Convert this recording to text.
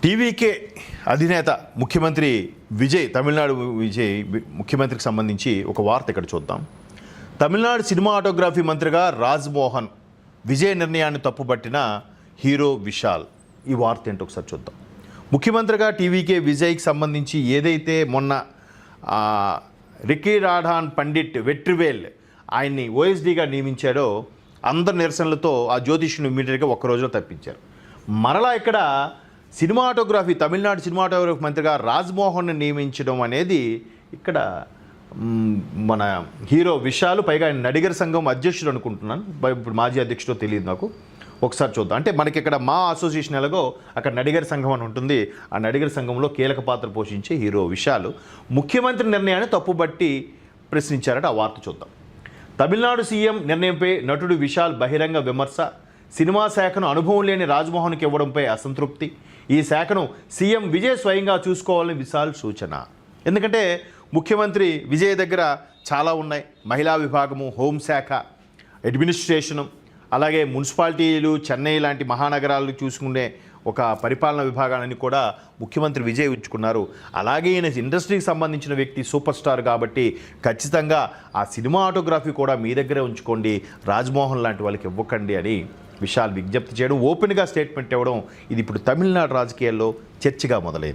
TVK అధినేత ముఖ్యమంత్రి విజయ్, తమిళనాడు విజయ్ ముఖ్యమంత్రికి సంబంధించి ఒక వార్త ఇక్కడ చూద్దాం. తమిళనాడు సినిమాటోగ్రఫీ మంత్రిగా రాజ్మోహన్ విజయ్ నిర్ణయాన్ని తప్పుపట్టిన హీరో విశాల్. ఈ వార్త ఏంటో ఒకసారి చూద్దాం. ముఖ్యమంత్రిగా టీవీకే విజయ్కి సంబంధించి ఏదైతే మొన్న రికీ రాఢాన్ పండిట్ వెట్రివేల్ ఆయన్ని ఓఎస్డీగా నియమించాడో అందరి నిరసనలతో ఆ జ్యోతిష్యుని ఇమ్మీడియట్గా ఒక్క రోజులో తప్పించారు. మరలా ఇక్కడ తమిళనాడు సినిమాటోగ్రఫీ మంత్రిగా రాజ్మోహన్ని నియమించడం అనేది ఇక్కడ మన హీరో విశాల్, పైగా ఆయన నడిగర్ సంఘం అధ్యక్షుడు అనుకుంటున్నాను, ఇప్పుడు మాజీ అధ్యక్షుడో తెలియదు నాకు. ఒకసారి చూద్దాం. అంటే మనకి ఇక్కడ మా అసోసియేషన్ ఎలాగో అక్కడ నడిగర్ సంఘం అని ఉంటుంది, ఆ నడిగర్ సంఘంలో కీలక పాత్ర పోషించే హీరో విశాల్ ముఖ్యమంత్రి నిర్ణయాన్ని తప్పుబట్టి ప్రశ్నించారట. ఆ వార్త చూద్దాం. తమిళనాడు సీఎం నిర్ణయంపై నటుడు విశాల్ బహిరంగ విమర్శ. సినిమా శాఖను అనుభవం లేని రాజ్మోహన్కి ఇవ్వడంపై అసంతృప్తి. ఈ శాఖను సీఎం విజయ్ స్వయంగా చూసుకోవాలని విశాల్ సూచన. ఎందుకంటే ముఖ్యమంత్రి విజయ్ దగ్గర చాలా ఉన్నాయి. మహిళా విభాగము, హోంశాఖ, అడ్మినిస్ట్రేషను, అలాగే మున్సిపాలిటీలు, చెన్నై లాంటి మహానగరాలు చూసుకునే ఒక పరిపాలన విభాగాన్ని కూడా ముఖ్యమంత్రి విజయ్ ఉంచుకున్నారు. అలాగే ఈయన ఇండస్ట్రీకి సంబంధించిన వ్యక్తి, సూపర్ స్టార్ కాబట్టి ఖచ్చితంగా ఆ సినిమాటోగ్రఫీ కూడా మీ దగ్గరే ఉంచుకోండి, రాజ్మోహన్ లాంటి వాళ్ళకి ఇవ్వకండి అని విశాల్ విజ్ఞప్తి చేయడం, ఓపెన్గా స్టేట్మెంట్ ఇవ్వడం, ఇది ఇప్పుడు తమిళనాడు రాజకీయాల్లో చర్చగా మొదలైంది.